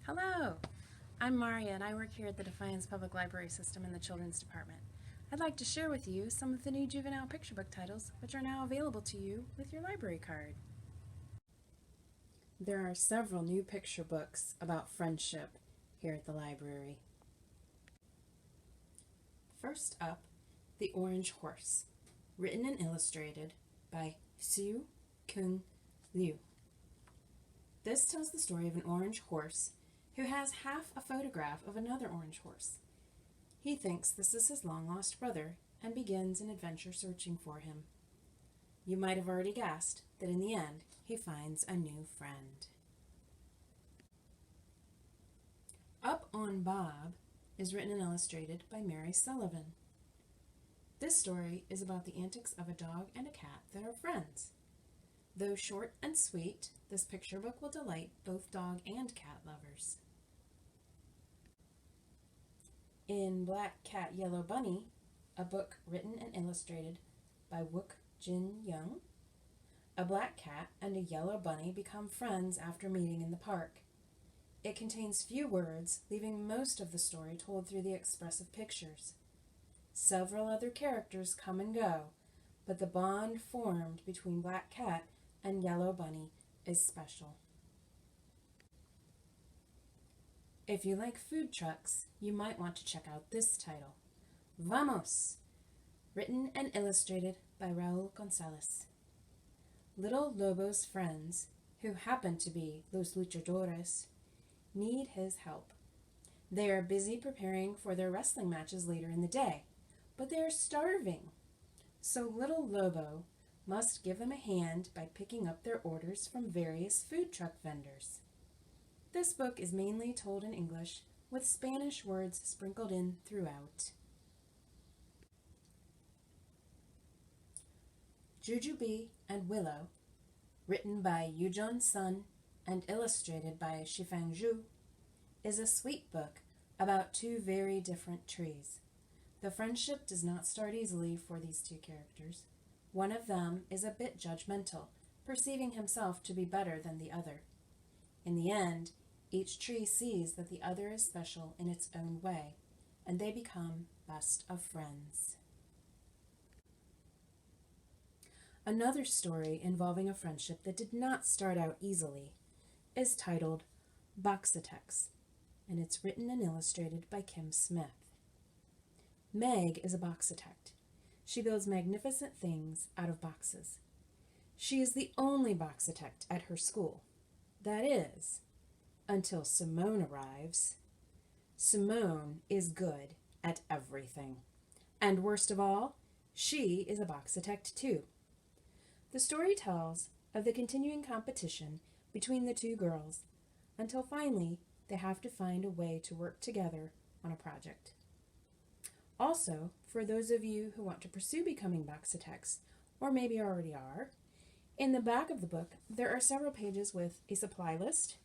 Hello, I'm Marja and I work here at the Defiance Public Library System in the Children's Department. I'd like to share with you some of the new juvenile picture book titles which are now available to you with your library card. There are several new picture books about friendship here at the library. First up, The Orange Horse, written and illustrated by Su Kung Liu. This tells the story of an orange horse who has half a photograph of another orange horse. He thinks this is his long-lost brother and begins an adventure searching for him. You might have already guessed that in the end, he finds a new friend. Up on Bob is written and illustrated by Mary Sullivan. This story is about the antics of a dog and a cat that are friends. Though short and sweet, this picture book will delight both dog and cat lovers. In Black Cat, Yellow Bunny, a book written and illustrated by Wook Jin Young, a black cat and a yellow bunny become friends after meeting in the park. It contains few words, leaving most of the story told through the expressive pictures. Several other characters come and go, but the bond formed between Black Cat and Yellow Bunny is special. If you like food trucks, you might want to check out this title, Vamos, written and illustrated by Raul Gonzalez. Little Lobo's friends, who happen to be Los Luchadores, need his help. They are busy preparing for their wrestling matches later in the day, but they are starving. So Little Lobo must give them a hand by picking up their orders from various food truck vendors. This book is mainly told in English, with Spanish words sprinkled in throughout. Jujubee and Willow, written by Yujun Sun and illustrated by Shifang Zhu, is a sweet book about two very different trees. The friendship does not start easily for these two characters. One of them is a bit judgmental, perceiving himself to be better than the other. In the end, each tree sees that the other is special in its own way, and they become best of friends. Another story involving a friendship that did not start out easily is titled Boxatex, and it's written and illustrated by Kim Smith. Meg is a boxatect. She builds magnificent things out of boxes. She is the only boxatect at her school. That is, until Simone arrives. Simone is good at everything. And worst of all, she is a boxatect too. The story tells of the continuing competition between the two girls until finally they have to find a way to work together on a project. Also, for those of you who want to pursue becoming boxatects, or maybe already are, in the back of the book there are several pages with a supply list,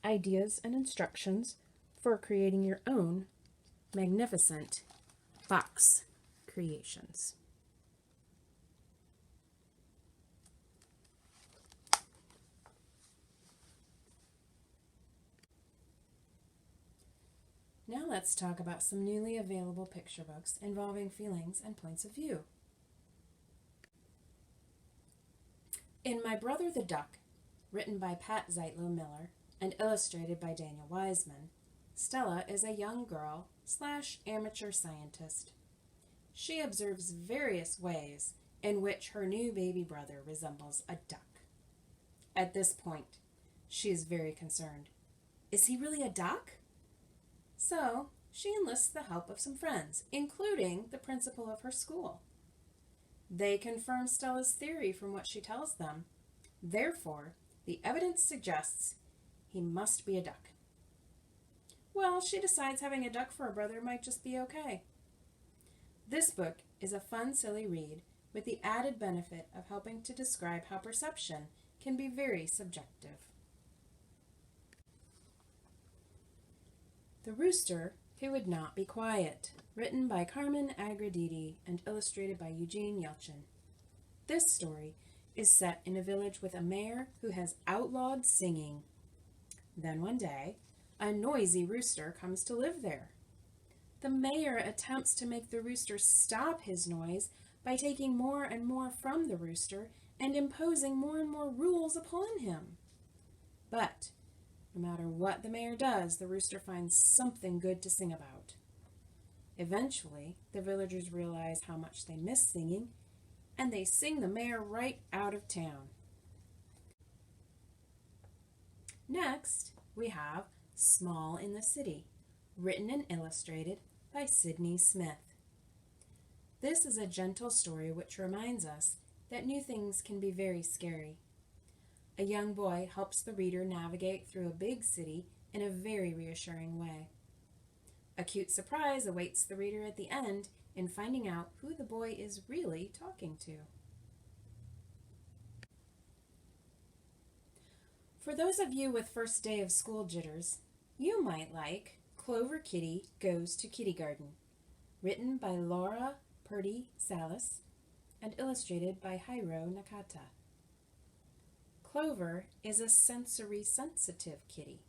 ideas and instructions for creating your own magnificent box creations. Now let's talk about some newly available picture books involving feelings and points of view. In My Brother the Duck, written by Pat Zeitlow Miller and illustrated by Daniel Wiseman, Stella is a young girl / amateur scientist. She observes various ways in which her new baby brother resembles a duck. At this point, she is very concerned. Is he really a duck? So, she enlists the help of some friends, including the principal of her school. They confirm Stella's theory from what she tells them. Therefore, the evidence suggests he must be a duck. Well, she decides having a duck for a brother might just be okay. This book is a fun, silly read with the added benefit of helping to describe how perception can be very subjective. The Rooster Who Would Not Be Quiet, written by Carmen Agredidi and illustrated by Eugene Yelchin. This story is set in a village with a mayor who has outlawed singing. Then one day, A noisy rooster comes to live there. The mayor attempts to make the rooster stop his noise by taking more and more from the rooster and imposing more and more rules upon him. But no matter what the mayor does, the rooster finds something good to sing about. Eventually, the villagers realize how much they miss singing, and they sing the mayor right out of town. Next, we have Small in the City, written and illustrated by Sydney Smith. This is a gentle story which reminds us that new things can be very scary. A young boy helps the reader navigate through a big city in a very reassuring way. A cute surprise awaits the reader at the end in finding out who the boy is really talking to. For those of you with first day of school jitters, you might like Clover Kitty Goes to Kitty Garden, written by Laura Purdy Salas and illustrated by Hiro Nakata. Clover is a sensory-sensitive kitty.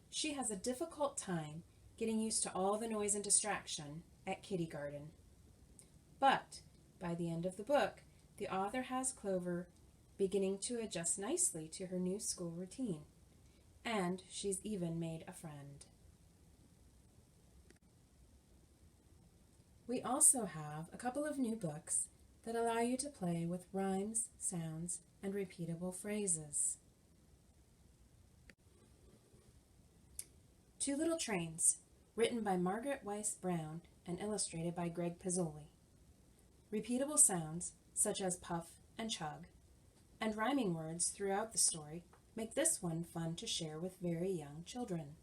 She has a difficult time getting used to all the noise and distraction at Kitty Garden. But by the end of the book, the author has Clover beginning to adjust nicely to her new school routine, and she's even made a friend. We also have a couple of new books that allow you to play with rhymes, sounds, and repeatable phrases. Two Little Trains, written by Margaret Weiss Brown and illustrated by Greg Pizzoli. Repeatable sounds, such as puff and chug, and rhyming words throughout the story make this one fun to share with very young children.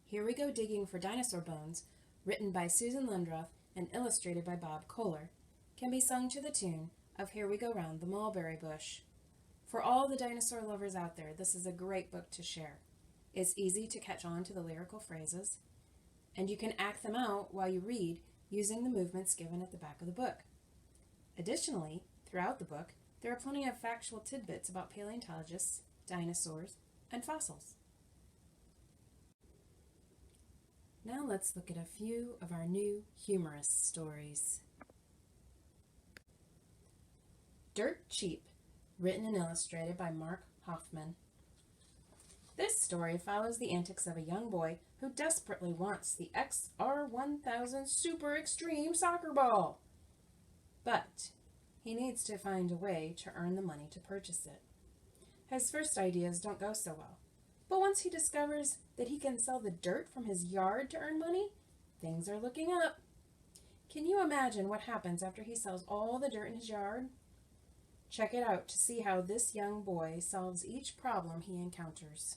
Here We Go Digging for Dinosaur Bones, written by Susan Lundroth and illustrated by Bob Kohler, can be sung to the tune of Here We Go Round the Mulberry Bush. For all the dinosaur lovers out there, this is a great book to share. It's easy to catch on to the lyrical phrases, and you can act them out while you read using the movements given at the back of the book. Additionally, throughout the book, there are plenty of factual tidbits about paleontologists, dinosaurs, and fossils. Now let's look at a few of our new humorous stories. Dirt Cheap, written and illustrated by Mark Hoffman. This story follows the antics of a young boy who desperately wants the XR1000 Super Extreme Soccer Ball. But he needs to find a way to earn the money to purchase it. His first ideas don't go so well, but once he discovers that he can sell the dirt from his yard to earn money, things are looking up. Can you imagine what happens after he sells all the dirt in his yard? Check it out to see how this young boy solves each problem he encounters.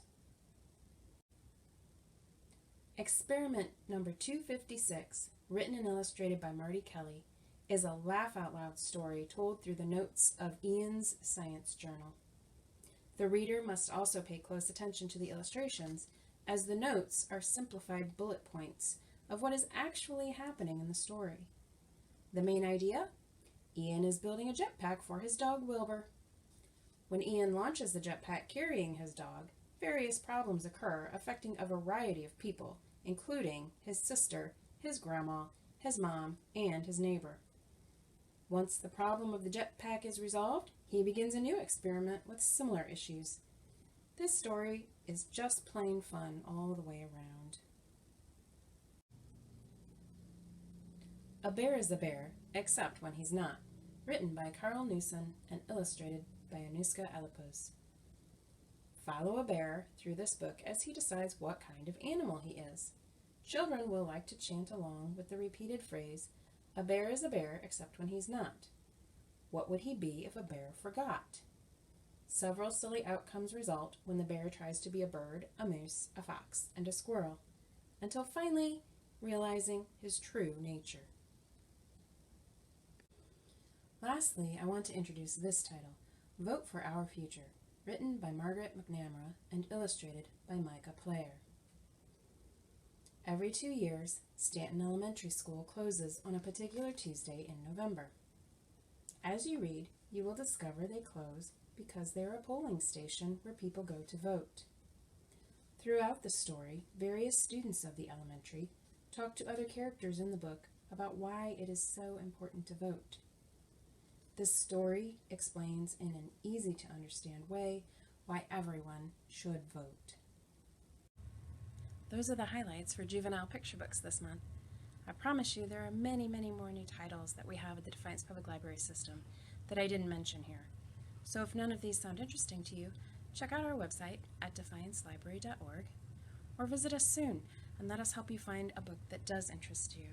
Experiment number 256, written and illustrated by Marty Kelly, is a laugh-out-loud story told through the notes of Ian's Science Journal. The reader must also pay close attention to the illustrations, as the notes are simplified bullet points of what is actually happening in the story. The main idea? Ian is building a jetpack for his dog Wilbur. When Ian launches the jetpack carrying his dog, various problems occur affecting a variety of people, including his sister, his grandma, his mom, and his neighbor. Once the problem of the jetpack is resolved, he begins a new experiment with similar issues. This story is just plain fun all the way around. A Bear is a Bear, except when he's not, written by Carl Newson and illustrated by Anuska Alipos. Follow a bear through this book as he decides what kind of animal he is. Children will like to chant along with the repeated phrase, "A bear is a bear except when he's not." What would he be if a bear forgot? Several silly outcomes result when the bear tries to be a bird, a moose, a fox, and a squirrel, until finally realizing his true nature. Lastly, I want to introduce this title, Vote for Our Future, written by Margaret McNamara and illustrated by Micah Player. Every 2 years, Stanton Elementary School closes on a particular Tuesday in November. As you read, you will discover they close because they're a polling station where people go to vote. Throughout the story, various students of the elementary talk to other characters in the book about why it is so important to vote. This story explains in an easy-to-understand way why everyone should vote. Those are the highlights for Juvenile picture books this month. I promise you there are many, many more new titles that we have at the Defiance Public Library system that I didn't mention here. So if none of these sound interesting to you, check out our website at defiancelibrary.org or visit us soon and let us help you find a book that does interest you.